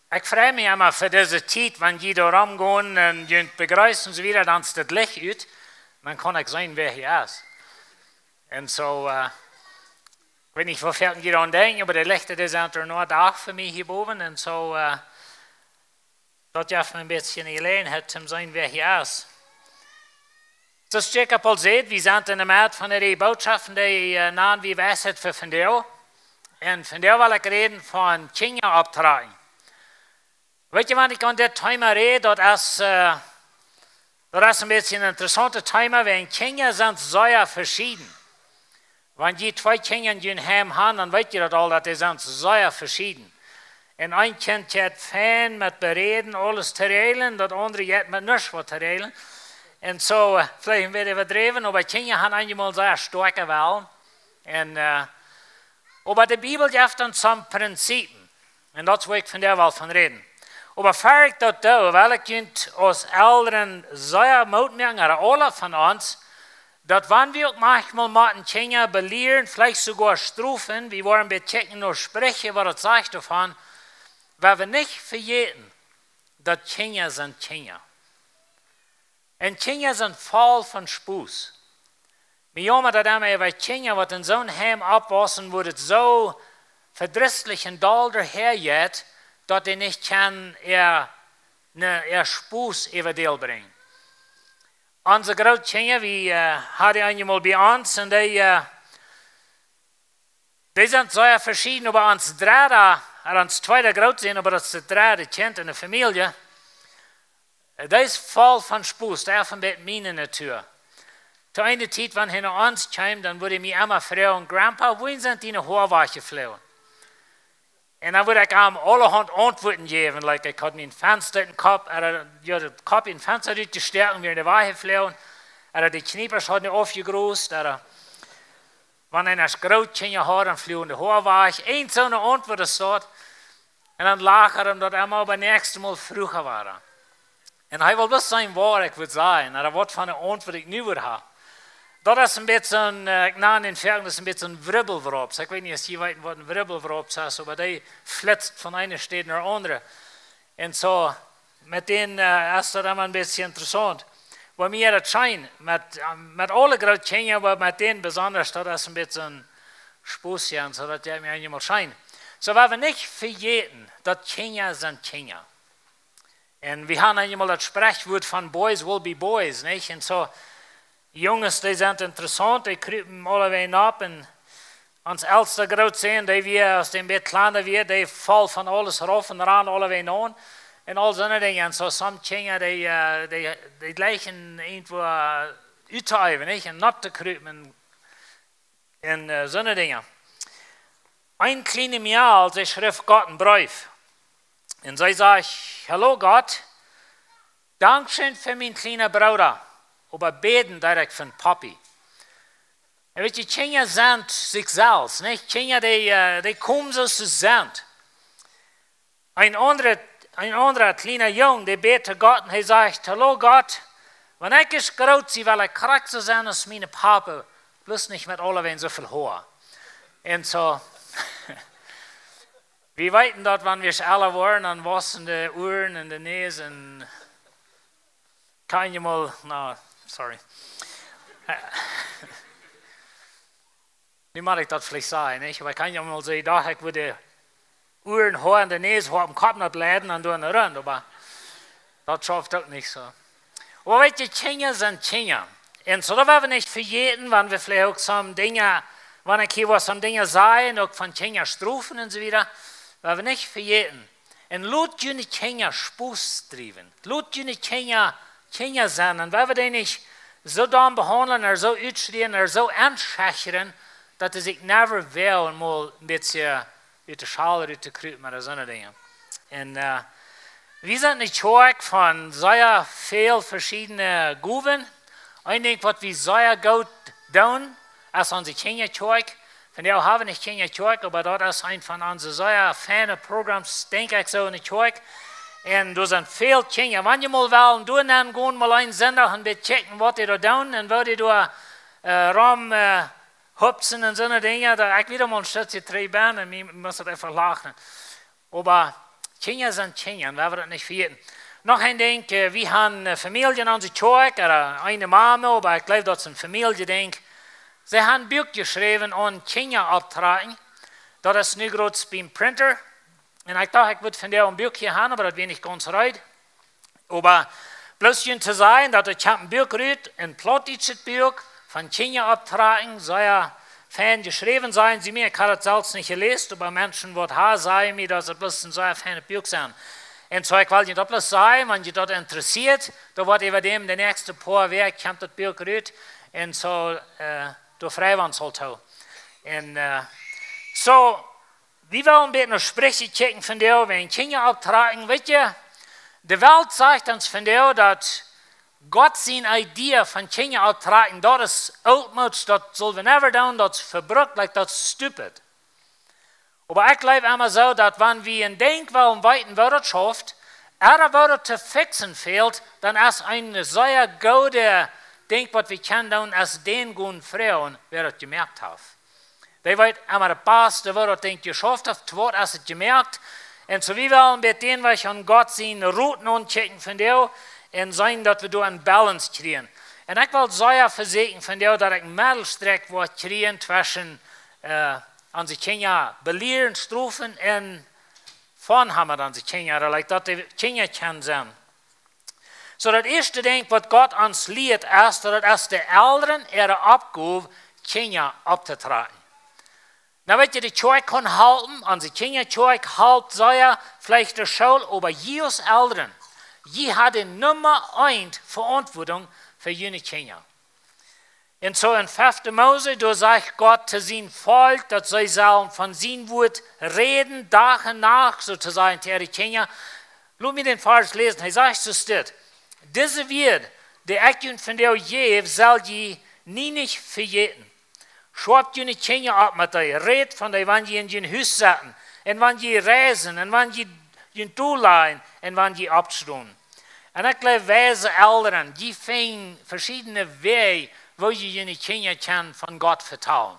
Ich freue mich immer für diese Zeit, wenn die da rumgehen und begrüßen und so wieder, dann ist das Licht aus, dann kann ich sehen, wer hier ist. Und so, ich weiß nicht, wofür die daran denken, aber die Lichter, die sind nur da für mich hier oben. Und so, dort darf man ein bisschen Gelegenheit zum sehen, wer hier ist. Das Jacob al sieht, wir sind in der Mitte von den Botschaften, die nahen wie Weisheit für von dir. Und von der will ich reden von Kinder abtragen. Weet je wat ik aan dit thema rede? Dat is een beetje een interessante thema, want kinderen zijn zeer verschieden. Wanneer je twee kinderen in je heim hebt, dan weet je dat al, dat die zijn zeer verschieden. En een kind heeft fijn met bereden, alles te regelen, dat andere heeft met niks wat te regelen. En zo, vielleicht een beetje verdreven, maar kinderen hebben eenmaal zeer sterke wel. Maar de Bibel heeft dan zo'n principe. En dat wil ik van daar wel van reden. Aber voor ik dat doe, wil ik jullie als Eltern zeer moedmerken, alle van ons, dat wanneer we ook manchmal met Kinder belehren, vielleicht sogar strafen, wir wollen bechecken nur sprechen, was das sagt davon, weil wir nicht vergessen, dass Kinder sind Kinder. Und Kinder sind voll von Spaß. Wir jammer das immer über Kinder, die in so einem Heim abwachsen, wo das so verdrießlich und doll dahergeht, dat die nicht kan ihr Spaß über Deel bringen. Unsere Großkinder, wir hatten einmal bei uns, und die sind sehr verschieden, aber uns drei, uns zweite Groß sind, aber das ist der dritte Kind in der Familie, der ist voll von Spaß, der ist mit meiner Natur. Zu einer Zeit, wenn er nach uns kam, dann wurde mir immer fragen, Grandpa, wohin sind die Haarwache geflogen? En dan wil ik hem allerhand antwoorden geven. Like, ik had mijn venster in den Kopf, den Kopf in het venster uitgesteken, weer in de wagen vlogen. Die kniepers hadden afgegroeid. Wanneer een groot kindje had, dan vlogen de haarwagen. Eén zo'n antwoord is dat. En dan lag hem dat allemaal bij het nächste Mal vroeger waren. En hij wil best zijn waar ik wil zijn. En dat wordt van de antwoord ik nu wil hebben. Dat is een beetje een, in Fergen, dat is een beetje een wribbelwrops. Ik weet niet of je weet wat een wribbelwrops is, maar die flitst van ene stad naar de andere. En zo, met den is dat allemaal een beetje interessant. Waar mij dat schijnt, met alle grote kinderen, maar met den besonders, dat is een beetje een spoesje, en zo dat jij mij eenmaal schijnt. Zo waar we niet vergeten, dat kinderen zijn kinderen. En we hebben eenmaal dat spreekwoord van boys will be boys, niet? En zo, Jongens, die sind interessant, die kruipen alleweg op. En ons oudste grootzoon, die weer, als die een beetje kleiner wordt, die valt van alles eraf en ran alleweg aan. En al zo'n dingen. En zo, sommige kinderen, die lijken irgendwo uit te uiven, niet? En op te kruipen. En zo'n dingen. Een kleine Mädel, die schreef Gott een brief. En zij zegt, hallo Gott, dankschön für mijn kleine Bruder. Aber beten direkt von Papi. En weet je, kinderen zijn zichzelf, niet? Kinderen die komen zoals ze zijn. Een andere kleine jongen, die beet te God en hij zegt, hallo God, wanneer ik is groot zie, wil ik krachtig zo zijn als mijn papa, bloß niet met alleweg zoveel haar. En zo, we weten dat wanneer we alle worden, dan wassen de oren en de neus en kan je mal, nou, sorry. Nu mag ik dat vielleicht zeggen, niet? Maar kan je mal zeggen, dat ik wil de oren, haar en de neus op de kop niet leiden en doen rond, maar dat schafft ook niet zo. Maar weet je, kinderen zijn kinderen. En zo dat we niet vergeten, wanneer we vielleicht ook zo'n dingen, wanneer ik hier wat zo'n dingen zeggen, ook van kinderen strafen en zo wieder, dat we niet vergeten. En laat jullie kinderen Spaß drijven. Laat jullie kinderen zijn. En we die niet zo dan behandelen, er zo uitschreeuwen, er zo aanschacheren, dat ze zich never wel mal een beetje uit de schaal uit te kruipen met zo'n dingen. En we zijn niet zorg van zeer veel verschillende groeven. Een ding wat we zeer goed doen, is onze kinderkerk. Van jou hebben we niet kinderkerk, maar dat is een van onze zeer fijne programma's, denk ik zo in de kerk. En er zijn veel kinderen. Wanneer je mal wel doen, dan gewoon mal een zondag en checken wat die daar doen. En wat die daar hupsen en zo'n dingen. Ik weet al een stukje 3 ben en ik moet het even lachen. Maar Kinder sind Kinder, wir das nicht vergessen. Noch ein Ding, wir haben Familien an sich Tag, oder eine Mama, aber ich glaube, das ist eine Familie, denk. Sie haben ein Buch geschrieben und Kinder abtragen. Das ist nicht gerade beim Printer. Und ich dachte, ich würde von der ein Buch hier haben, aber das wäre nicht ganz recht. Aber bloß zu sagen, dass ich ein Buch rührt, ein plottisches Buch von Kinder abtragen, soll ja fein geschrieben sein. Sie mir, ich habe das selbst nicht gelesen, aber Menschen, die haben, sagen mir, dass es bloß ein so feines Buch sein. Und so, ich wollte das bloß sagen, wenn Sie das interessiert, da wird über dem der nächste paar Werk, kommt das Buch rührt, und so, du Freiwand sollt auch. Und so, wir wollen ein bisschen Sprüche checken von dir, wenn Kinder abtragen, wisst ihr, die Welt sagt uns von dir, dass Gott seine Idee von Kinder abtragen, das ist altmodisch, das soll wir never tun, das ist verbrückt, das ist stupid. Aber ich glaube immer so, dass wenn wir in Denkwellen weiten Wirtschaft, Würde zu fixen fehlt, dann ist eine sehr gute Ding, was wir können tun, als den guten Frauen, wer das gemerkt hat. Die wird immer der Beste, wer das Ding geschafft hat, wird es gemerkt. Und so wie wir mit denen, wir an Gott sehen, Routen und checken von dir, und sein, dass wir da einen Balance kriegen. Und ich will sehr versichern von dir, dass ich einen Mittelstreck kriegen zwischen an sich Kinder belehren, strufen und vornhammer an sich Kinder, dass die Kinder kennen sind. So das erste Ding, was Gott uns lehrt, ist, dass die Eltern ihre Abgabe Kinder abzutragen. Na, wenn die Kirche kann halten, an die Kinderkirche halt sehr vielleicht der Schule, aber Jesus Eltern, die haben Nummer 1 Verantwortung für jene Kinder. Und so in 5. Mose, da sagt Gott zu seinem Volk, dass sie sollen von seinem Wort reden, Tag und Nacht, sozusagen, zu ihren Kindern. Lass mich den Vers lesen, er sagt so steht, diese Wort, die ich von dir gebe, soll je nie nicht vergeten. Schreibt jene Kinder ab mit dir, redet von dir, wenn die in ihren Haus sitzen, und wenn die reisen, und wenn die in Tulein, und wenn die abstehen. Und ich glaube, weise Eltern, die finden verschiedene Wege, wo je jene Kinder kann von Gott vertrauen.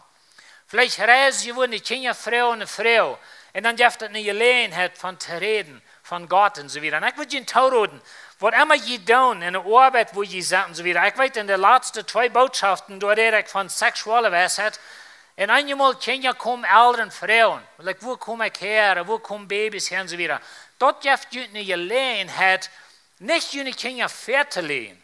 Vielleicht reisen sie die Kinder Frau und Frau, und dann dürft ihr eine Gelegenheit von zu reden, von Gott und so weiter. Und ich würde ihnen zurufen, was immer je tun, in der Arbeit, wo je sind und so weiter. Ich weiß, in den letzten 2 Botschaften, da rede ich von sexueller Weisheit, und einmal Kinder kommen Eltern, Frauen, like, wo komme ich her, wo kommen Babys her und so weiter. Dort dürft ihr eine Gelegenheit, nicht jene Kinder fernzulegen,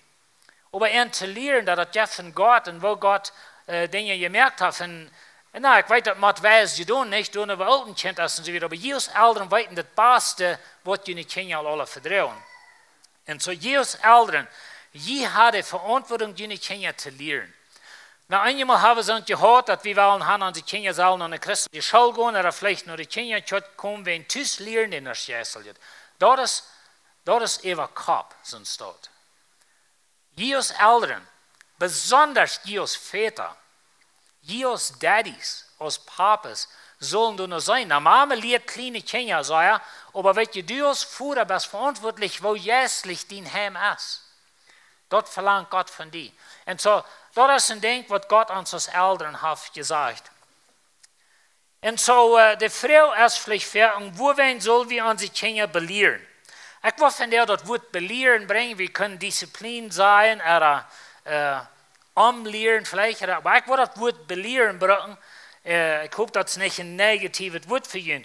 aber ihnen zu lernen, dass das von Gott und wo Gott Dinge gemerkt hat. Und na, ich weiß, das macht weiß, sie tun nicht, tun aber alten Kind und so weiter. Aber Jesus Eltern wissen das Beste, was jene Kinder alle vertrauen. Und so Jesus Eltern, sie haben die Verantwortung, jene Kinder zu lernen. Na, einmal haben sie uns gehört, dass wir wollen, an die Kinder sollen an eine christliche Schule gehen, oder vielleicht noch die Kinder kommen, wenn sie lernen in der Schule. Das ist ihr Kopf, sonst dort. Jesus Eltern, besonders Jesus Väter, Jesus Daddys, als Papas, sollen du nur sein. Na, Mama lehrt kleine Kinder, so ja, aber wenn du als Vater bist verantwortlich, wo jährlich dein Heim ist. Dort verlangt Gott von dir. Und so, das ist ein Ding, was Gott uns als Eltern hat gesagt. Und so, die Frau ist vielleicht fertig, wo soll wir unsere Kinder belehren? Ich will von der das Wort belehren bringen, wir können Disziplin sein, oder umlehren vielleicht, aber ich will das Wort belehren bringen. Ich hoffe, das ist nicht ein negatives Wort für ihn.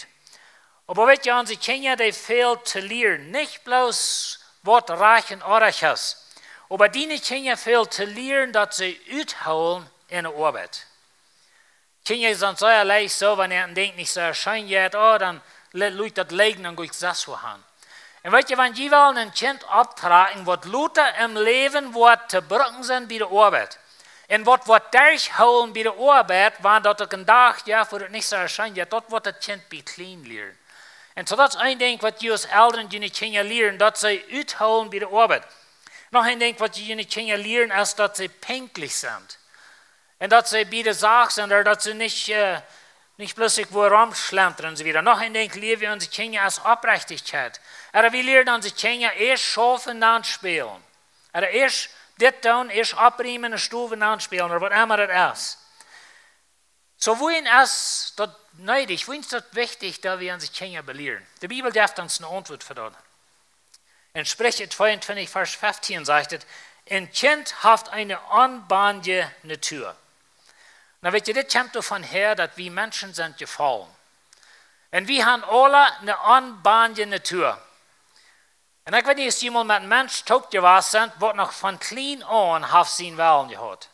Aber wenn ihr unsere Kinder, die fehlt zu lernen, nicht bloß Wort reich und ordentlich ist, aber die Kinder fehlt zu lernen, dass sie ausholen in der Arbeit. Kinder sind sehr leicht so, wenn ihr denkt, nicht so erscheint, oh, dann Leute das legen und ich das so haben. Und wenn die wollen ein Kind abtragen, was Luther im Leben wird zu brücken sind bei der Arbeit. Und was wird durchholen bei der Arbeit, wenn das ein Tag, ja, wo das nicht so erscheint, ja, dort wird das Kind bei clean lernen. Und so das ist ein Ding, was die als Eltern die Kinder lernen, dass sie ausholen bei der Arbeit. Noch ein Ding, was die Kinder lernen, ist, dass sie pünktlich sind. Und dass sie bei der Sache sind, oder dass sie nicht bloß irgendwo rumschlentern und so weiter. Noch ein Ding lernen wir unsere Kinder als Aufrichtigkeit. Aber wir lernen unsere Kinder erst schaffen, dann spielen. Oder erst das tun, erst abräumen, eine Stufe, dann spielen, oder was immer das ist. So wohin es dort neidig, wohin ist dort wichtig, da wir an sich Kinder belehren. Die Bibel darf uns eine Antwort verdauen. In Sprüche 22, Vers 15 sagt es, ein Kind hat eine anbahnende Natur. Na, weet je, dit kommt davon her, dass wir Menschen sind gefallen. Und wir haben alle eine anbahnende Natur. Und ich weiß nicht, ob jemand mit einem Menschen tot gewesen ist, der noch von klein an hat sein Willen gehabt.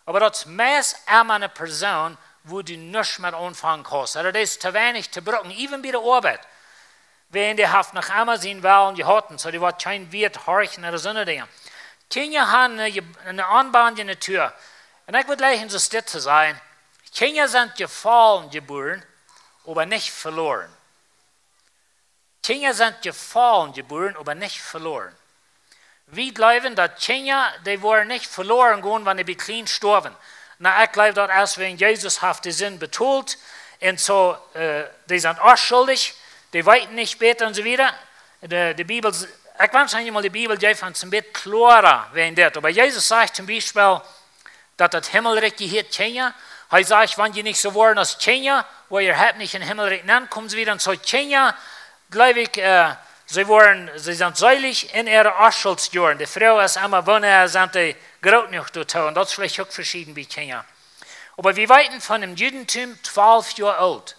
Aber das ist meist immer eine Person, wo du nichts mit anfangen kannst. Oder das ist zu wenig zu brücken, even bei der Arbeit. Wenn die hat noch immer sein Willen gehabt, so die wird kein Wert horchen oder so eine Dinge. Kinder haben eine anbahnende Natur. Und ich würde gleich so still zu sein, Kinder sind gefallen geboren, aber nicht verloren. Kinder sind gefallen geboren, aber nicht verloren. Wir glauben, dass Kinder, die waren nicht verloren gehen, wenn die klein starben. Na, ich glaube, dass erst wenn Jesus hat die Sinn betont, und so, die sind auch schuldig, die weiten nicht später und so wieder. Die Bibel, ich weiß nicht mal, die Bibel gibt uns ein bisschen klarer, wenn das. Aber Jesus sagt zum Beispiel, dass das Himmelreich gehört Kinder. Er sagt, wenn ihr nicht so wollen als Kinder, wo ihr habt nicht in den Himmelreich, dann kommen sie wieder und so Kinder, glaube ich, sie sind seilig in ihren Abschuldsjahren. Die Frau ist immer wohnen, sind die Graut nicht dort. Und das ist vielleicht auch verschieden bei Kinder. Aber wir weiten von dem Judentum 12 Jahre alt.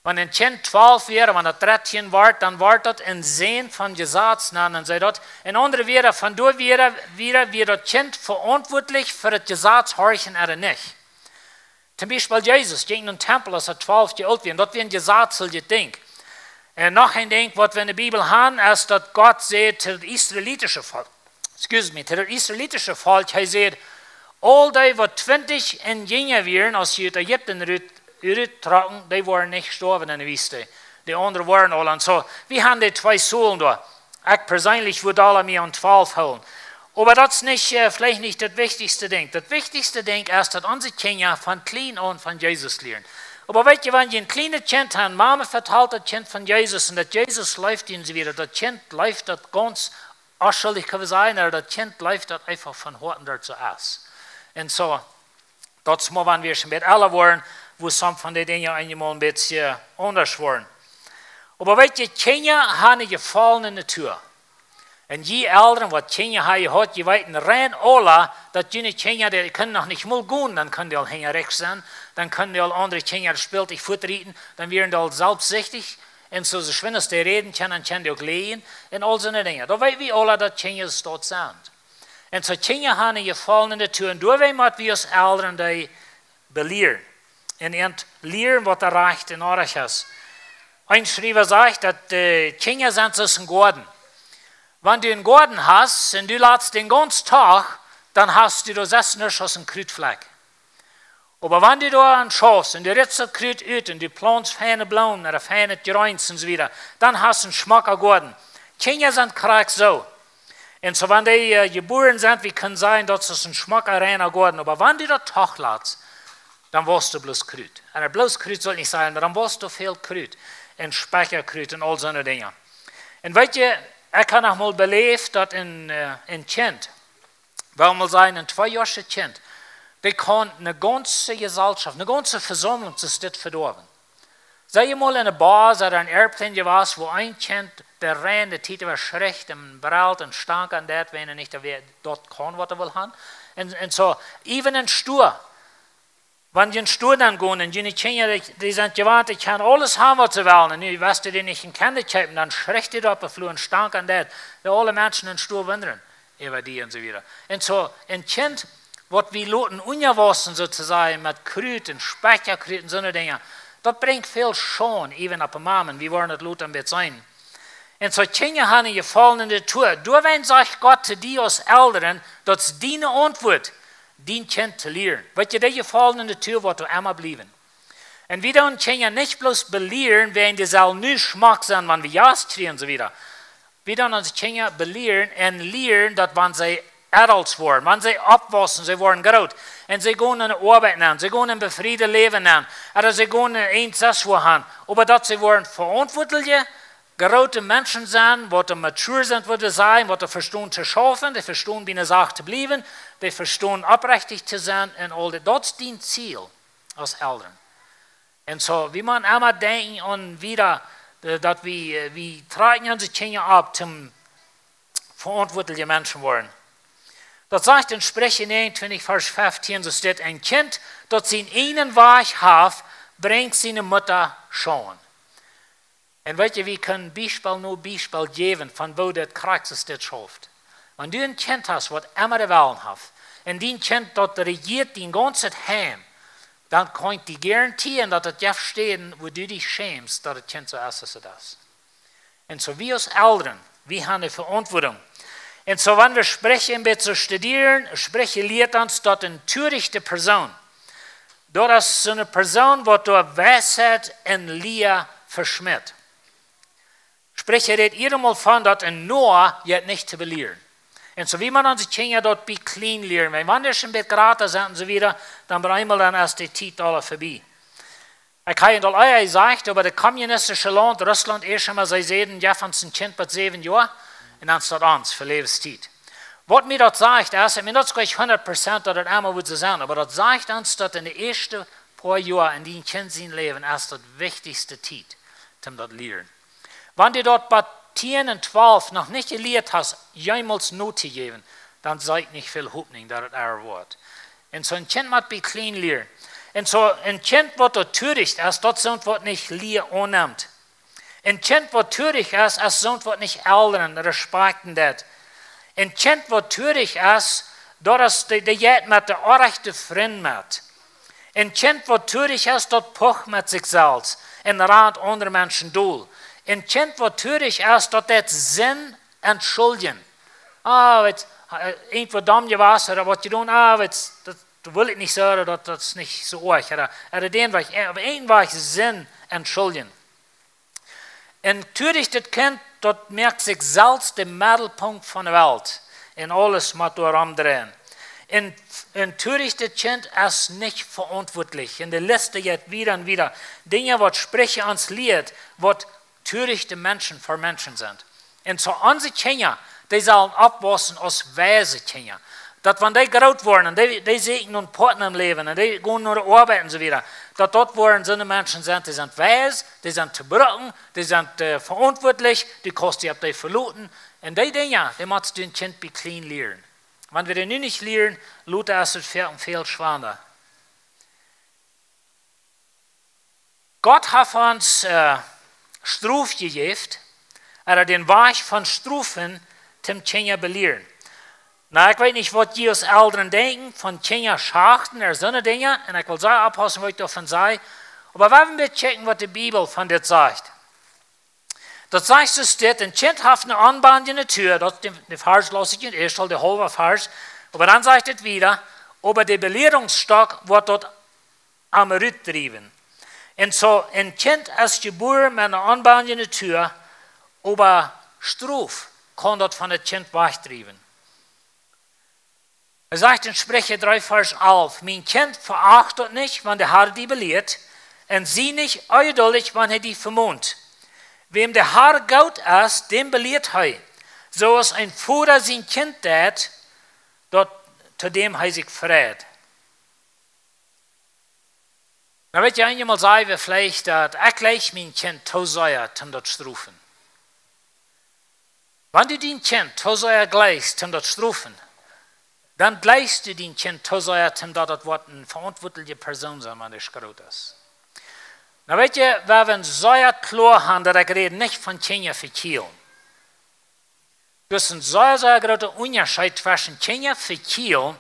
Wenn ein Kind 12 wäre, wenn er 13 war, dann war das ein Sehen von Gesetz. Und sei dort, ein anderer wäre, von da wäre das Kind verantwortlich für das Gesetz horchen oder nicht. Zum Beispiel Jesus ging in den Tempel, als er 12 Jahre alt war. Und dort wäre ein gesetzliches Ding. Und noch ein Ding, was wir in der Bibel haben, ist, dass Gott sagt, zu dem israelitischen Volk, er sagt, all die, die 20 und jünger wären, als sie Ägypten trocken, die waren nicht gestorben in der Wüste. Die anderen waren alle. Und so, wir haben die zwei Sohlen da. Ich persönlich würde alle mir an 12 holen. Aber das ist nicht, vielleicht nicht das wichtigste Ding. Das wichtigste Ding ist, dass unsere Kinder von klein an von Jesus lernen. Aber weißt du, wenn ihr ein kleines Kind habt, Mama verteilt das Kind von Jesus und das Jesus läuft ihnen wieder. Das Kind läuft das ganz ausschuldig kann sein, aber das Kind läuft das einfach von Horten dort so aus. Und so, das mal, wenn wir schon mit alle waren, wo some von den Dingen einmal ein bisschen anders waren. Aber weißt du, Kinder haben eine gefallene Natur. Und je älter, was Kinder haben, je weiter rein alle, dass die Kinder, die können noch nicht mal gehen, dann können die all hängen rechts sein, dann können die all andere Kinder spielt ich futterieten, dann werden die all selbstsüchtig, und so schwindes die reden können die auch lehen, und all so eine Dinge. Da weiß wir alle, dass Kinder dort sind. Und so Kinder haben eine gefallene Natur, und da wollen wir als Eltern die belehren. Und lernen, was erreicht in Ordnung ist. Ein Schreiber sagt, dass die Kinder sind so ein Garten. Wenn du einen Garten hast und du lässt den ganzen Tag, dann hast du da 6 nicht aus einem Krütfleck. Aber wenn du da einen schaust und du ritzt das Krüt aus und du planst feine Blumen oder feine Geräuns und so weiter, dann hast du einen schmacker Garten. Kinder sind krass so. Und so, wenn die geboren sind, wie kann sein, dass es ein schmacker, reiner Garten. Aber wenn du da Tag lässt, dann warst du bloß Krüt. Und bloß Krüt soll nicht sein, aber dann warst du viel Krüt. Und Speicherkrüt und all so eine Dinge. Und weißt du, ich habe noch mal belebt, dass ein Kind, wollen wir sagen, ein 2-jähriges Kind, der kann eine ganze Gesellschaft, eine ganze Versammlung zu das verdorben. Sei mal in einer Bar oder ein Airplane gewesen, wo ein Kind, der rennt, der Titel war schlecht, und brallt und stank an das, wenn er nicht dort kann, was er will haben. Und so, even ein Stur, wenn die in Stur dann gehen und die Kinder, die sind gewarnt, ich kann alles haben, was sie wollen, und du weißt, die nicht in Kinder haben, dann schreckt die auf den Flur und stank an das, die alle Menschen in Stur wandern, über die und so wieder. Und so, ein Kind, was wir loten ungewassen sozusagen, mit Krüt und Speicherkrüt und so eine Dinge, das bringt viel Schaden, even auf den Mamen, wie wollen das loten mit sein. Und so Kinder haben eine gefallene Natur. Du, wenn sagt Gott zu dir als Eltern, das ist deine Antwort, dein Kind zu lernen. Weil die gefallene Natur wird immer bleiben. Und wir dann Kinder nicht bloß belehren, wenn die soll nicht Schmack sein, wenn wir Jas kriegen und so wieder. Wir dann unsere Kinder belehren und lernen, dass wenn sie Adults waren, wenn sie abwachsen, sie waren groß, und sie gehen in Arbeit an, sie gehen in befriedetes Leben an, oder sie gehen in das an, aber dass sie waren verantwortliche, große Menschen sind, die mature sind, würde sein, die verstehen zu schaffen, die verstehen, wie eine Sache zu bleiben, die verstehen, aufrichtig zu sein, und all das. Das ist dein Ziel. als Eltern. En zo, wie man immer denken und wieder, dass wir tragen unsere Kinder ab, zum verantwortliche Menschen worden. Das sagt in Sprüche 29, Vers 15, so steht, ein Kind, das sein einen Weg hat, bringt seine Mutter schon. Und weet je, wir können Beispiel geben, von wo das Kreuz das schafft. Wenn du ein Kind hast, was immer der Willen hat, und dein Kind, das regiert dein ganzes Heim, dann kann ich dir garantieren, dass das jetzt stehen, wo du dich schämst, dass das Kind so ist, als es ist. Und so wir als Eltern, wir haben eine Verantwortung. Und so, wenn wir sprechen, ein bisschen studieren, sprechen lehrt uns, dass eine törichte Person, das ist so eine Person, die durch Weisheit und Lehre verschmiert. Spreche redet jedem von, dass ein Noah jetzt nicht zu belehren. Und so wie man unsere Kinder dort be clean lehren, wenn wir schon ein bisschen gratis sind und so wieder, dann einmal dann erst die Zeit alle vorbei. Ich habe Ihnen all gesagt, aber das kommunistische Land, Russland, schon mal, sie sehen, ja, von ein Kind mit 7 Jahren, und dann steht uns für Lebenszeit. Was mir das sagt, ist, ich meine, das ist gleich 100%, dass das einmal wird so sein, aber das sagt uns, dass in den ersten paar Jahren, in denen Kind sein Leben, ist das wichtigste Zeit, um das zu lernen. Wenn du dort bei 10 und 12 noch nicht gelehrt hast, jemals Note geben, dann seid nicht viel Hoffnung, dass das Wort. Und so ein Kind muss be clean lernen. Und so ein Kind, das dort töricht ist, das sind, was nicht Lehr annimmt. Ein Kind, das töricht ist, sind, was nicht Eltern respekten das. Ein Kind, das töricht ist, das ist der Jet mit der rechte Freund mit. Ein Kind, das töricht ist, das pocht mit sich selbst und rat andere Menschen durch. Ein Kind, das töricht ist, das Sinn entschuldigen. Irgendwo dumm gewesen, oder was du tun, das will ich nicht sagen, das ist nicht so euch. Oder den Weg, aber irgendwas Sinn entschuldigen. Ein törichtes Kind, das merkt sich selbst den Mittelpunkt von der Welt. Und alles muss drehen. Ein törichtes Kind ist nicht verantwortlich. In der Liste jetzt wieder und wieder Dinge, was Sprüche uns lehrt, was törichte Menschen für Menschen sind. Und so unsere Kinder, die sollen abwachsen als weise Kinder. Dass wenn die groß werden, und die sehen nun Partner im Leben, und die gehen nur arbeiten und so weiter, dass dort worden so eine Menschen sind, die sind weise, die sind zu brücken, die sind verantwortlich, die kosten die ab die verluten. Und die Dinge, die musst du ein Kind be clean lernen. Wenn wir das nicht lernen, lernt es viel schwerer. Gott hat uns Struf gegeben, oder den Weg von Strufen zum Kinder belehren. Na, ich weiß nicht, was die als Eltern denken, von Kinder schachten oder so eine Dinge, und ich will sagen, abpassen, was ich davon sage. Aber wenn wir checken, was die Bibel von das sagt. Das sagt, es steht, ein Kind hat eine Anband in der Tür, das ist der Vers, lasse ich in erst, der halbe Vers, aber dann sagt es wieder, aber der Belehrungsstock wird dort am Rütt trieben. Und so, ein Kind ist geboren mit einer Anband in der Tür, aber Struf kann dort von dem Kind wegtrieben. Er sagt in Sprüche 3, Vers 11, mein Kind verachtet nicht, wenn der Herr die belehrt, und sie nicht eidollig, wenn er die vermont. Wem der Herr gut ist, dem belehrt er. So ist ein Vater sein Kind tät, dort zu dem er sich freut. Dann wird ja einmal sagen, vielleicht, dass ich gleich mein Kind tausäuer, um das zu strufen. Wenn du dein Kind tausäuer gleichst, um das zu strufen, dann gleichst du dein Kind tausäuer, um das eine verantwortliche Person sein, wenn das groß ist. Na weet je, waar we een zeer klar haben, dat ik rede nicht von Kindern verkielen. Dus een zeer grote Unterschied zwischen Kindern verkielen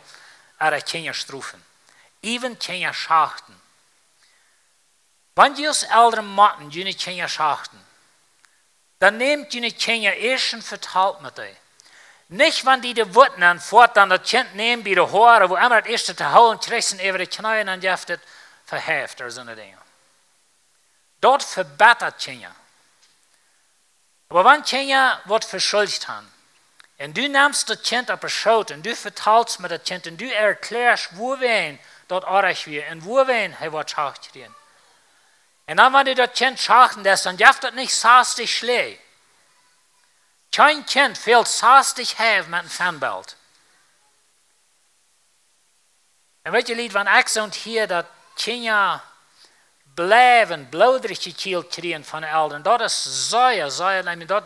en Kindern strufen. Even Kinder schachten. Wenn je als Eltern machen, je Kinder schachten, dann nehmt je Kinder erst ein Vertraut mit dir. Nicht, wenn die Worten anfort, dann das Kind nehmen, bei der Haare, wo immer das erste zu holen, kriegst du über die Knie und dann jeft es verheft oder so eine Dinge. Dort verbessert Kinder. Aber wenn Kinder was verschuldet haben, und du nimmst das Kind auf die Schulter und du vertraust mit dem Kind und du erklärst, wo wen dort arg wird und wo wen er was schacht kriegen. Und dann, wenn du das Kind schachten lässt, dann darf das nicht sastig schlägen. Kein Kind will sastig haben mit einem Fanbild. Und weißt du, Lied, wenn ich so hier das Kinder blijven bloederig gekield kriegen von den Eltern. Dat is zeer, neem dat.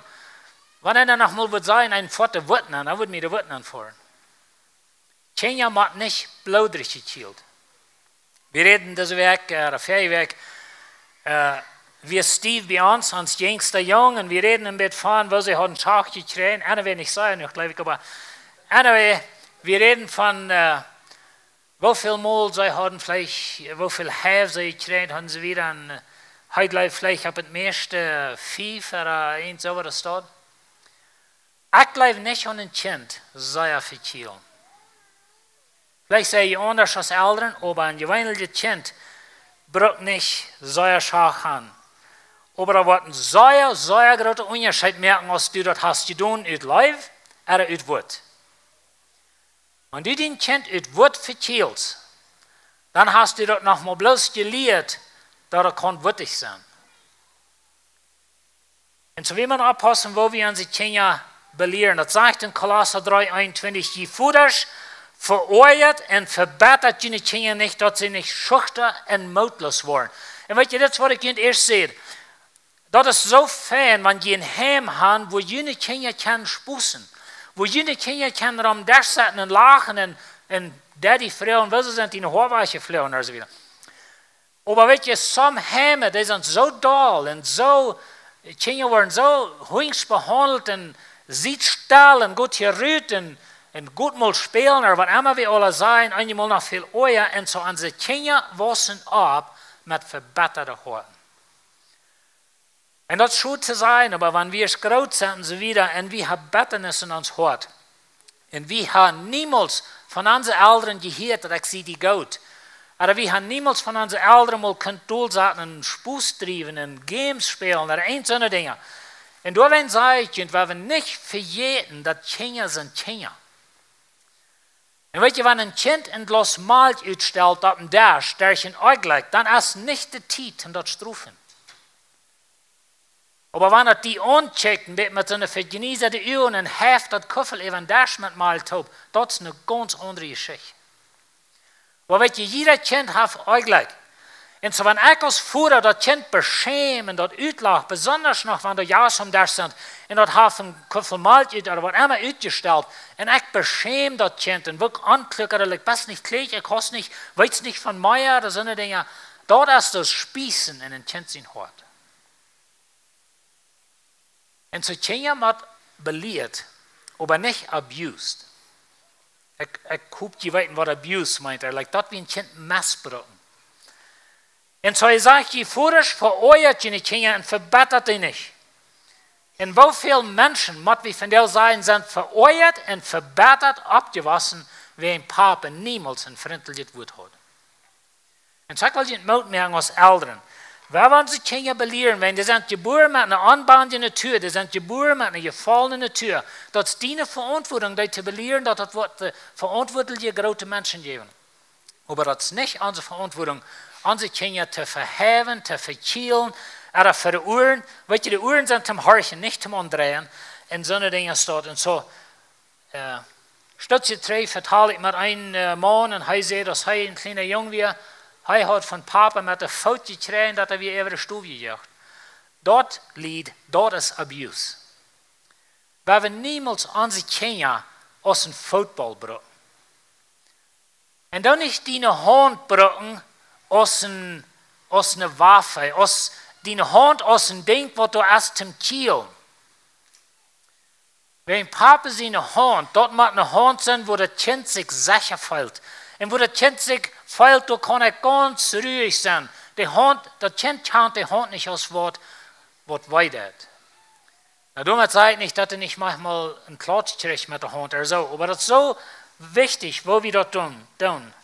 Wanneer er nog mal wird sein, ein Vater Witnen, dann wird mir der Witnen anfahren. Kinder macht nicht bloederig gekielt. Wir reden diese Weg, der Ferienweg, wie Steve bei uns jüngster Jung, und wir reden ein bisschen von, wo sie haben Schach gekriegt, einer will nicht sagen, glaube ich, aber anyway, wir reden von, wie viel Mal sie haben vielleicht, wie viel Hälfte sie gekriegt haben, sie wieder, und heute vielleicht ab dem meisten 5 oder 1 over der Stadt. Ich glaube nicht an ein Kind sehr viel. Vielleicht sei ich anders als Eltern, aber ein gewöhnliches Kind braucht nicht sehr Schach an. Aber da wird ein sehr großer Unterschied merken, als du das hast getan, aus Live oder aus Wort. Wenn du dein Kind aus Wort verkielst, dann hast du das nochmal bloß gelehrt, dass kann wörtlich sein. Und so wie man aufpassen, wo wir unsere Kinder belehren. Das sagt in Kolosser 3,21, die Futters vereuert und verbessert die Kinder nicht, dass sie nicht schüchtern und mutlos werden. Und weißt du, das, was ich erst sehe, das ist so fein, wenn die ein Heim haben, wo jene Kinder können spussen, wo jene Kinder können am Tisch sitzen und lachen und Daddy Frauen, was sind die Horweiche Frauen und so weiter. Aber weißt du, some Heime, die sind so doll und so, die Kinder werden so huings behandelt und sieht still und gut gerührt und gut mal spielen, oder was immer wir alle sein, einmal noch viel Euer, und so unsere Kinder wachsen ab mit verbesserten Horten. Und das ist gut zu sein, aber wenn wir es groß sind und so wieder, und wir haben Betternis in uns Hort, und wir haben niemals von unseren Eltern gehört, dass ich sie die gut, oder wir haben niemals von unseren Eltern mal durchsetzen und Spuss treiben und Games spielen oder ein so eine Dinge. Und da wenn ich, weil wir nicht verjäten, dass Kinder sind Kinder. Und weißt du, wenn ein Kind ein Glas Malz ausstellt auf dem Tisch, der ich in euch legt, dann ist nicht die Zeit, um das zu rufen. Aber wenn er die ancheckt, mit so einer vergenießten Uhr und heft das Kuffel über den Tisch mit Malz hat, das ist eine ganz andere Geschichte. Aber weißt du, jeder Kind hat euch legt. Und so, wenn ich als Vater das Kind beschäme und das auslacht, besonders noch, wenn die Jahre am Tisch sind, und das hat ein Kuffel Malz oder was immer ausgestellt, und ich beschäme das Kind und wirklich anklicke, oder ich passe nicht gleich, ich weiß nicht, weiß nicht von mir, oder so eine Dinge, dort ist das Spießen in ein Kind sein Hort. Und so Kinder wird belehrt, aber nicht abused. Ich hoffe, die wissen, was abuse meint. Like, das wie ein Kind missbrauchen. Und so sagt die Vater, vereuert die Kinder und verbessert die nicht. Und wie viele Menschen, was wir von der sein, sind vereuert und verbessert, abgewaschen, wie ein Papa niemals ein freundliches Wort hat. Und so will ich nicht merken als Eltern. Wer wollen sie Kinder belehren, wenn die sind geboren mit einer anbandenden Tür, die sind geboren mit einer gefallenen Tür, das ist die Verantwortung, die zu belehren, dass das wird verantwortliche große Menschen geben. Aber das ist nicht unsere Verantwortung, unsere Kinder zu verheben, zu verkielen, oder für die Uhren. Weißt du, die Uhren sind zum Horchen, nicht zum Umdrehen. In so eine Dinge steht. Und so, Stutze 3 vertalte ich mit einem Mann, und er sagt, dass er ein kleiner Junge war. Er hat von Papa mit der Fout gekriegt, dass er wie über die Stube gejagt. Dort liegt, dort ist Abuse. Weil wir niemals unsere Kinder aus dem Football brauchen. Und dann nicht die Hand brauchen aus einer Waffe, aus die Hand aus dem Ding, was du erst zum Kiel. Wenn Papa seine Hand, dort muss eine Hand sein, wo das Kind sich sicher fühlt. Und wo das Kind sich fühlt, da kann er ganz ruhig sein. Das Kind kann die Hand nicht aus was weitert. Na, du sagst nicht, dass er nicht manchmal einen Klatsch kriegt mit der Hand oder so, aber das ist so wichtig, wo wir das tun.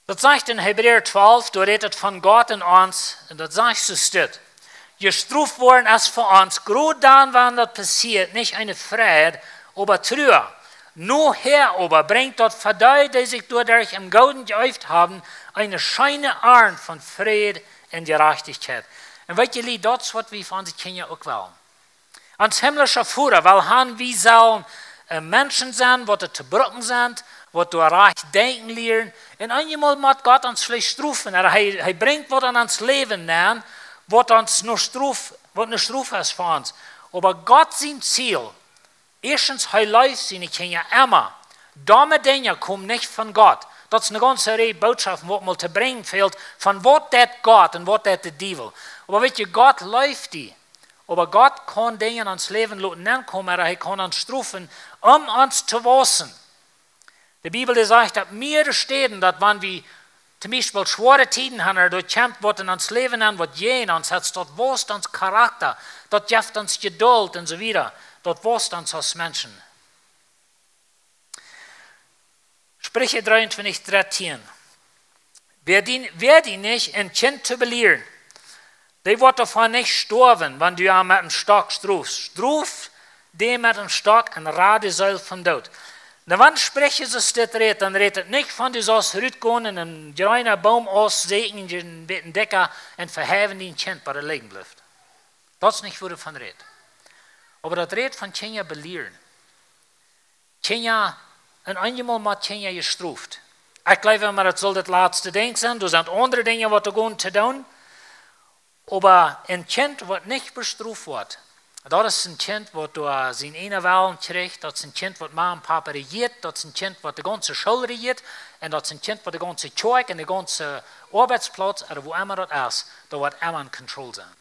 Das sagt in Hebräer 12, du redet von Gott in uns, und das sagt so steht. Gestraft worden ist für uns, gerade dann, wenn das passiert, nicht eine Freude, aber Trauer. Nur Herr aber bringt dort Verdei, die sich dadurch im Golden geöffnet haben, eine scheine Arm von Friede und Gerechtigkeit. Und weißt du, das ist, was wir von unseren Kindern auch wollen. Als himmlischer Vater, weil wir sollen Menschen sein, die zu brücken sind, wat du reich denken leren. En einmal moet Gott ons vielleicht strufen. Hij bringt wat aan ons leven aan, wat ons nog struf is voor ons. Aber Gott sein Ziel, erstens, hij läuft seine Kinder immer. Dumme Dinge kommen nicht von Gott. Dat is een ganze rij boodschap wat mal te brengen fehlt, van wat dat Gott en wat dat de duivel. Aber weet je, Gott läuft die. Aber Gott kann Dinge in ons leven laten aankomen, maar hij kan ons strufen, ons te wassen. De Bibel sagt, dat mehrere steden, dat wanneer we zum Beispiel schwere Tiden haben, dat kämpft wat in ons leven aan, wat je ons hat, dat wasst ons karakter, dat geeft ons geduld en so weiter. Dat wasst ons als Menschen. Sprüche 23:13. Wer die nicht ein Kind zu belehren, der wird davon nicht sterben, wenn du ihn mit einem Stock strufst. Struf den mit einem Stock ein Radesäul von Tod. Na, wann spreche es das redet, dann redet nicht von du sollst rütgehen und einen grünen Baum aussägen, den Decker und verheven den Kind, bei der liegen bleibt. Das ist nicht, wo du von redet. Aber das redet von Kinder belehren. Kinder, en einmal moet Kinder gestraft. Ik glaube, maar dat zal het laatste ding zijn. Er zijn andere dingen wat er gewoon te doen. Aber een kind wat niet bestraft wordt. Dat is een kind wat door zijn ene Wellen krijgt. Dat is een kind wat ma en papa regiert. Dat is een kind wat de ganze school regiert. En dat is een kind wat de ganze kerk en de ganze arbeidsplaats, of wo immer dat is, dat wordt immer in control zijn.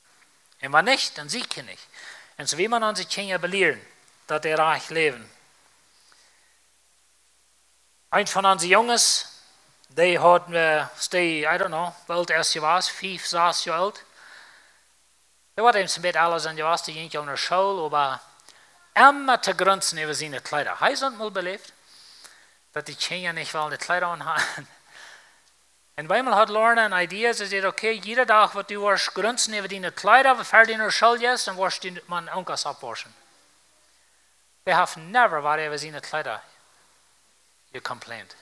En wat niet, dan zie je niet. En zo wie man onze kinderen beleeren, dat die reich leven. Een van onze jongens, die had, I don't know, hoe oud als je was, 5, 6 jaar oud. Die was een beetje alles en je was, die ging naar school, maar immer te grunzen over zijn kleider. Hij is het mal beleefd, dat die kinderen niet wel de kleider aan hadden. En eenmaal had Lorna een idee, ze zei, oké, jede dag wat du was grunzen over die kleider, we verder naar school is, dan was die man onkels opwaschen. We have never wat over zijn kleider gecomplained.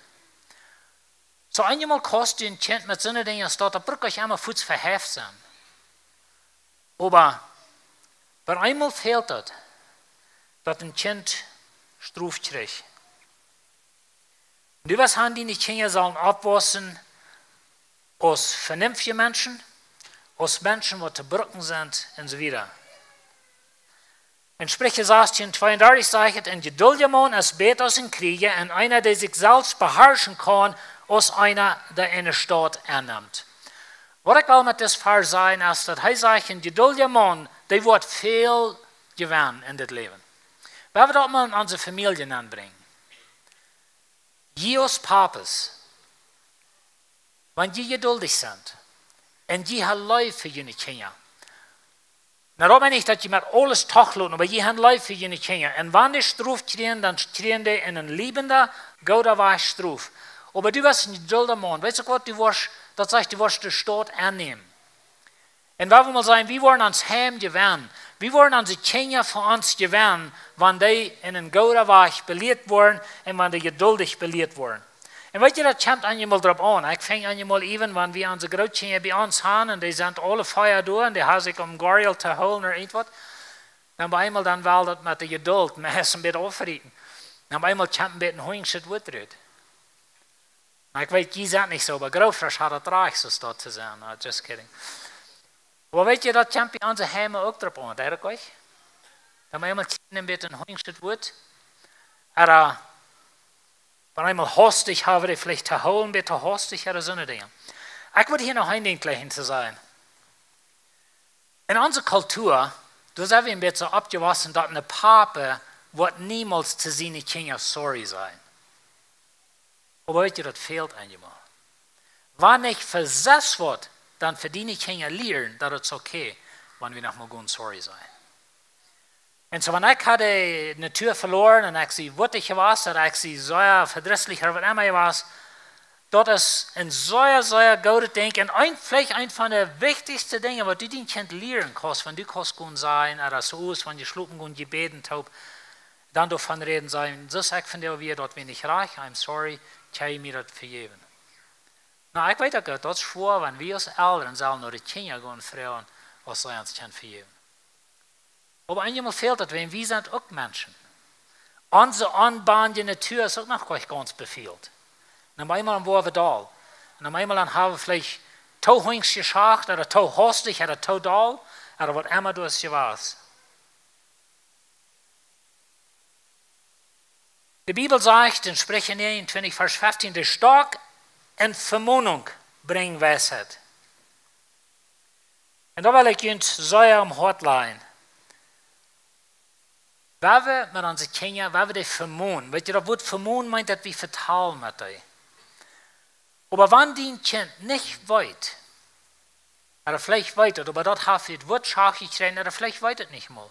So einmal kostet ein Kind mit so Dingen, statt der Brücke immer Fuß verheft sein. Aber bei einmal fehlt das, dass ein Kind Struf kriegt. Und was haben die Kinder sollen abwaschen aus vernünftigen Menschen, aus Menschen, die zu Brücken sind und so weiter. In Sprüche 16:32 sagt, ein geduldiger Mann ist besser als ein Krieger und einer, der sich selbst beherrschen kann, als einer, der eine Stadt einnimmt. Was ich will mit diesem Vers sagen, ist, dass er sagt, ein geduldiger Mann, der wird viel gewinnen in das Leben. Wenn wir das mal in unsere Familien anbringen. Je als Papas, wenn die geduldig sind und die haben Leid für ihre Kinder, na, dat ben ik dat je met alles tochtloten, maar je hebt lief voor je kinderen. En wanneer straf krijgen, dan krijgen die in een liebende, goede straf. Maar du was een geduldige man. Weet je wat, dat zegt, du wirst de stad aannemen. En wat we mal zeggen, we worden ons heim gewinnen. We worden onze kinderen voor ons gewinnen, wanneer die in een goede weg beleerd worden en wanneer die geduldig beleerd worden. En weet je, dat komt eenmaal erop aan. Ik ving eenmaal even, wanneer we onze grootkinderen bij ons hebben, en die zijn alle feier door, en die hebben zich om Goriel te houden of iets wat. Dan bij eenmaal dan wel dat met de geduld, met het een beetje overrieten. Dan bij eenmaal komt een beetje een hoingschit wordt eruit. Maar ik weet, je zijn niet zo, maar Grofresh had het reich, zo dat te zijn. No, just kidding. Maar weet je, dat komt bij onze heimen ook erop aan, denk ik euch. Dan bij eenmaal een beetje een hoingschit wordt. Wenn einmal hastig habe, die vielleicht zu holen, bitte hastig oder so eine Dinge. Ich würde hier noch ein Ding gleich hinter sein. In unserer Kultur, da sind wir ein bisschen abgewaschen, dass eine Papa wird niemals zu seinen Kindern sorry sein. Aber weißt du, das fehlt einmal. Wenn ich versetzt wird, dann verdiene ich Kinder lernen, dass es okay, wenn wir noch mal gut sorry sein. En so, wenn ich hatte eine Tür verloren und ich sie wuttig was, oder ich sie so verdrisslich oder was immer was, das ist ein sehr gutes Ding. Und vielleicht ein von den wichtigsten Dingen, was du den Kind lernen kannst, wenn du kannst gut sein, oder so ist, wenn du schlucken und gebeten taub, dann davon reden sein, das ich von dir, wie dort wenig reich, I'm sorry, kann ich mir das vergeben. Na, ich weiß auch, das ist schwer, wenn wir als Eltern sollen nur die Kinder gehen fragen, was sie uns vergeben. Aber einmal fehlt das, wenn wir sind auch Menschen. Unsere anbahnende Natur ist auch noch gleich ganz befiehlt. Und dann einmal waren wir da. Und dann einmal haben wir vielleicht Tauhings geschacht, oder Tauhostig, oder Taudal, oder was immer du es warst. Die Bibel sagt in Sprüche 29, Vers 15, der Stock in Vermummung bringt Weisheit. Und da will ich uns sehr am Hort leiden. Wenn wir mit unseren Kindern, wenn wir die vermummen, weißt du, das Wort vermummen meint, dass wir vertalen mit dir. Aber wenn dein Kind nicht weiß, oder vielleicht weiß es, aber dort hat das Wort schachig rein, oder vielleicht weiß es nicht mal.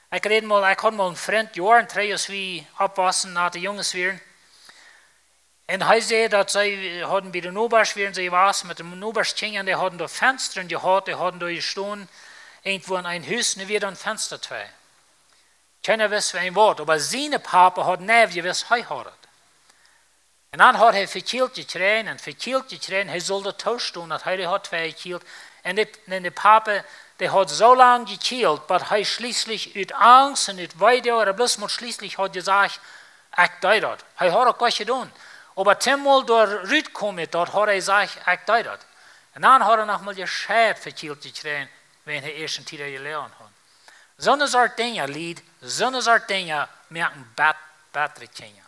Ich hatte mal einen Freund, Jahren, 3 Jahre wie abwassen nach den Jungs werden. Und er sagte, dass sie hatten bei den Nobers werden, sie was mit den Nobers Kindern, die hatten da Fenster gehabt, die hatten da gestanden, irgendwo in ein Haus, und wir dann Fenster zwei. Keiner wusste, wie ein Wort, aber seine Papa hat nicht gewusst, er hat. Und dann hat er verkehlt gekriegt, er sollte tauschen, dass er hat zwei gekillt. Und der Papa, der hat so lange gekillt, bis er schließlich aus Angst und aus Weide, oder bloß mal schließlich hat gesagt, ich tue das. Er hat auch gar nicht getan. Aber Timmel dort rausgekommen, dort hat er gesagt, ich tue das. Und dann hat er nochmal gescheit verkehlt gekriegt, wenn er erst in Tida gelernt hat. So eine Art Dinge, Lied, so eine Art Dinge merken bessere Kinder.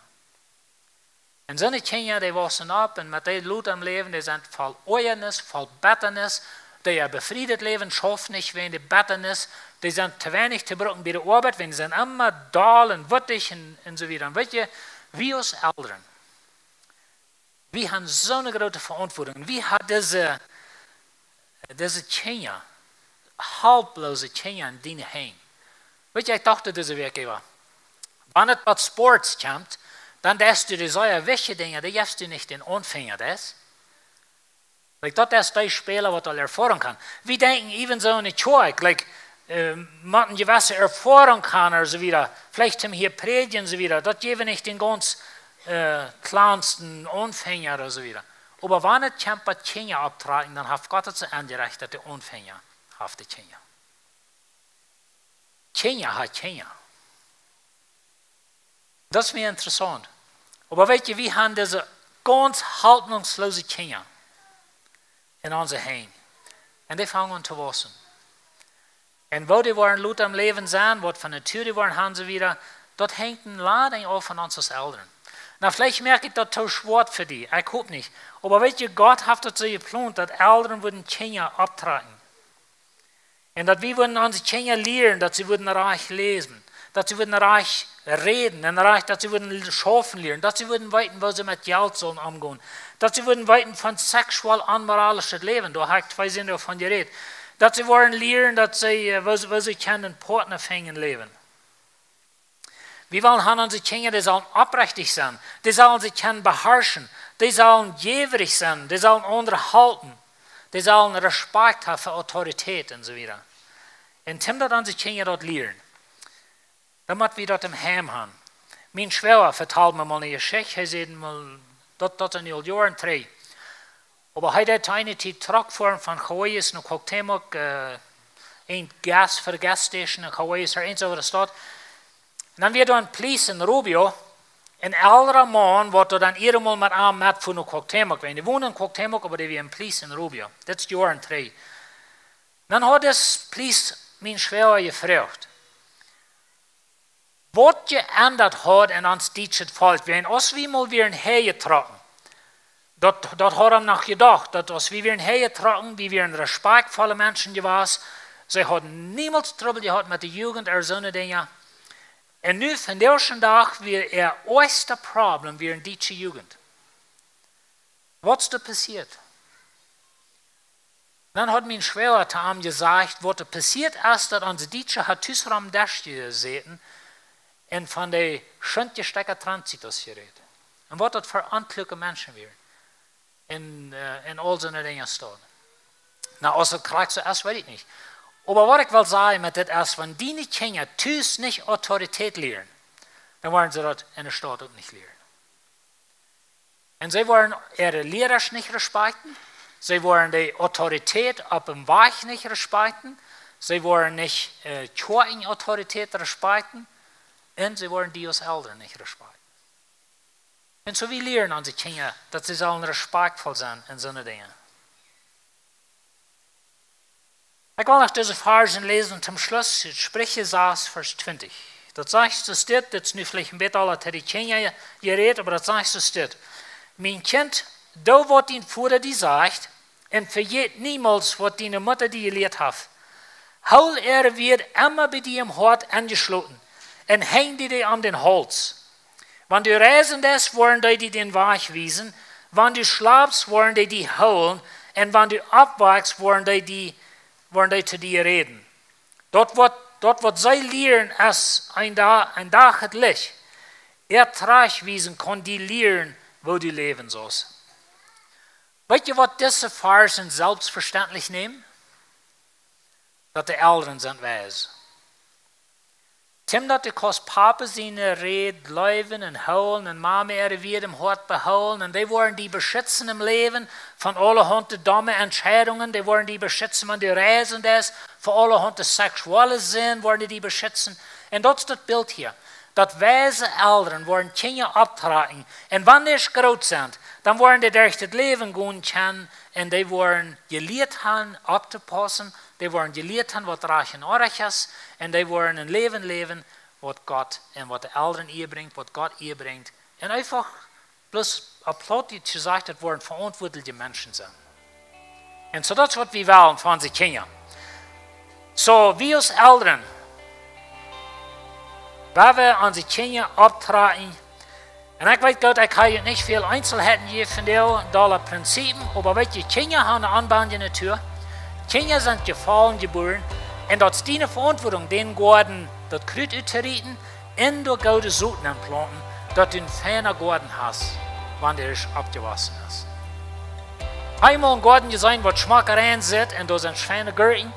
Und so eine Kinder, die wachsen ab und mit dem Blut am Leben, die sind voll Euernis, voll Betternis, die ja befriedet leben, schaffen nicht wegen der Betternis, die sind zu wenig zu brauchen bei der Arbeit, wenn sie sind immer dahl und wüttig und so weiter. Und weißt du, wir als Eltern, wir haben so eine große Verantwortung. Wir haben diese Kinder, halblose Kinder in deine Hände. Weet je, ik dacht deze week even. Wanneer het wat Sports komt, dan darfst du die solche Dinge, die darfst du nicht den Anfänger das. Dat is die Spieler, wat al erfahren kann. Wir denken ebenso in die Kirche, man gewisse erfahren kann oder so wieder. Vielleicht zum hier predigen so wieder. Das geben nicht den ganz kleinsten Anfänger oder so wieder. Aber wenn es kommt, was Kinder abtragen, dann hat Gott es angereicht, dass die Anfänger haben die Kinder. Kinder hat Kinder. Das ist mir interessant. Aber weißt du, wir haben diese ganz haltungslose Kinder in unser Heim. Und die fangen an zu wachsen. Und wo die waren Leute am Leben sind, was von der Tür die waren, haben sie wieder, dort hängt ein Lading auf von uns als Eltern. Na, vielleicht merke ich, das zu schwer für die. Ich hoffe nicht. Aber weißt du, Gott hat das so geplant, dass Eltern würden Kinder abtragen. Und dass wir würden unsere Kinder lernen, dass sie würden reich lesen, dass sie würden reich reden, und reich, dass sie würden schaffen lernen, dass sie würden weiten, wo sie mit Geld sollen umgehen, dass sie würden weiten von sexuell unmoralischem Leben, da habe ich 2 Sinn davon geredet, dass sie wollen lernen, dass sie, wo sie können, Partner finden leben. Wir wollen haben unsere Kinder, die sollen aufrichtig sein, die sollen sich können beherrschen, die sollen jährig sein, die sollen andere halten, die sollen Respekt haben für Autorität und so weiter. Und Tim dat unsere Kinder dort lernen. Dann müssen wir dort im Heim haben. Mein Schwager vertelt mir mal eine Geschichte, er sagt mal, dort in den Jahren 3. Aber er hat eine Zeit zurückgefahren von Hawaii nach Cuauhtémoc, ein Gas für die Gasstation in Hawaii, ist eins over der Stadt. Und dann wird da ein Police in Rubio, ein älterer Mann, der dann einmal mit einem mit von Cuauhtémoc war. Die wohnen in Cuauhtémoc, aber die waren ein Police in Rubio. Das ist Jahr 3. Dann hat das Police mein Schwager gefragt, was geändert hat in uns deutschen Volk, wenn uns wie mal wir hergetragen. Dort hat er noch gedacht, dass uns wie wir hergetragen, wie wir respektvolle Menschen gewesen. Sie hatten niemals Trouble gehabt mit der Jugend oder so eine Dinge. Und nu von der ersten Tag wird erste Problem wie in deutsche Jugend. Was ist da passiert? Dann hat mein Schwager zu ihm gesagt, was da passiert ist, dass unsere Deutsche hat Tüsram Dash gesehen und von der Schöntgestecker Transitus geredet. Und was das für unglückliche Menschen wären. In all so eine Dinge stehen. Na, außer kriegst du erst, weiß ich nicht. Aber was ich will sagen mit das ist, wenn die Kinder tüs nicht Autorität lernen, dann wollen sie das in der Stadt auch nicht lernen. Und sie wollen ihre Lehrer nicht respektieren, sie wollen die Autorität auf dem Weg nicht respektieren, sie wollen nicht Autorität respektieren, En ze worden die als Eltern nicht respect. En zo we leren onze kinderen dat ze zullen respectvol zijn in zo'n dingen. Ik wil nog deze versen lezen zum Schluss, Sprüche 6, Vers 20. Dat zegt zo steht, dat is nu vielleicht een beetje alle tegen die kinderen geredet, aber dat zegt zo steht. Mijn kind, da wordt die Vater die zegt, en vergeet niemals wat die Mutter die geleerd heeft. Hou wird immer bei dir im Hort angeschlossen und häng die an den Hals. Wenn du reisen des, wollen die den Weg wiesen, wenn du schlafst, wollen die holen, und wenn du abwachst, wollen die zu dir reden. Dort wird sie lehren, als ein Tag het Licht. Tragwiesen kann die lehren, wo du leben sollst. Weet je wat diese Versen selbstverständlich nehmen? Dat de Eltern sind wijs. Tim dat de kost papa zijn red blijven en houden en mama weer im Hort behouden en die worden die beschützen im Leben von allerhand dumme Entscheidungen, die worden die beschützen, wenn die reisen des, von allerhand sexuelle Sinn worden die beschützen. En dat is dat Bild hier. Dat wijze Eltern worden Kinder abtragen en wanneer ze groot zijn, dan worden die durch het leven gaan kennen en die worden geleerd haben, op te passen. Die worden geleerd haben, wat recht en oorlog is. En die worden een leven leven, wat God en wat de Eltern hier brengt, wat God hier brengt. En einfach, bloß applaus die gezegd, dat worden verantwoordelijke mensen zijn. En zo dat is wat we willen van onze kinderen. Zo, wie als Eltern, waar we onze kinderen optragen. En ik weet goed, ik ga je niet veel Einzelheiten geven van die principen, maar weet je, kinderen hebben een aanbaan in de natuur. Kinderen sind gefallen geboren en dat is die verantwoording, den Garten dat Kruid uit te rieten en door gouden zoeten aan planten, dat du een fijne Garten hast, wanneer er abgewassen ist. Einmal een Garten gezien, wat schmackereien zit en daar zijn fijne Gurten,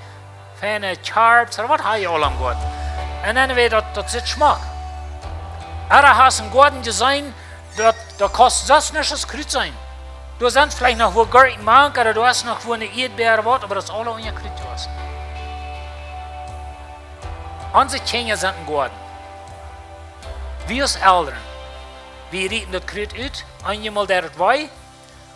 fijne Charbs, wat heb je al am Garten? En dan weet dat zit schmack. Er hast een Garten gezien, dat kost zelfs niet als Kruid zijn. Du sind vielleicht noch wo Gurken mank, oder du hast noch wo eine Erdbeere wat, aber das ist alle unser Kritus. Unsere Kinder sind ein Garten. Wir als Eltern, wir rieten das Krut uit, einmal der het wei,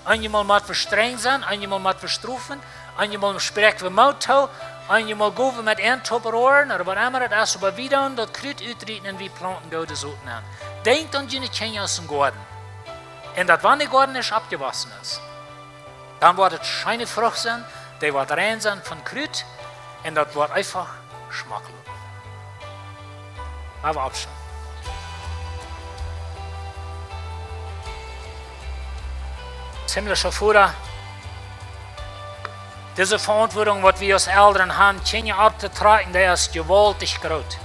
einmal mit wir streng sein, einmal mit wir strafen, einmal sprechen wir Mauto, einmal gehen wir mit Entopperohren, oder was immer das ist, aber wieder das Krut uitrieten und wir planten gute Sorten an. Denkt an deine Kinder als ein Garten. En dat wanneer de Garten nicht abgewassen ist, dann wird es keine Frucht sein, die wird rein sein von Krut, und das wird einfach schmacklos. Aber abschauen. Ziemlicher Futter. Diese Verantwortung, die wir als Eltern haben, Kinder abzutragen, die ist gewaltig groß.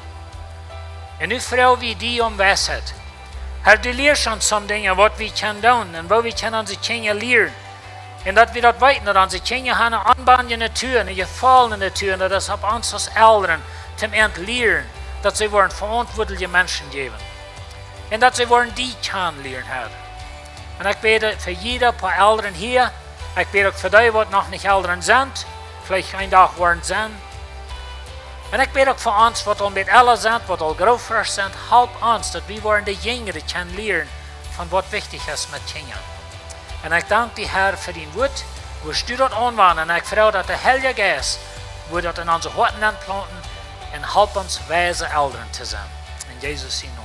Und nu Frau wie die Weisheit. Du leerst uns some dingen wat we kunnen doen en wat we kunnen onze kinderen leren. En dat we dat weten, dat onze kinderen hebben een aanbaan in de natuur, een geval in de natuur, en dat is op ons als Eltern te leren, dat ze worden verantwoordelijke mensen geven. En dat ze worden die kunnen leren hebben. En ik weet voor jeder paar Eltern hier, ik weet ook voor die wat nog niet Eltern zijn, vielleicht een dag worden zijn. En ik weet ook voor ons, wat al met alle zijn, wat al groter zijn, help ons, dat we worden de jongeren kunnen leren van wat wichtig is met kinderen. En ik dank die Heer voor die woord, we sturen dat aanwenden, en ik vertrouw dat de Heilige Geest we dat in onze harten aanplanten en help ons wijze Eltern te zijn. In Jezus' naam.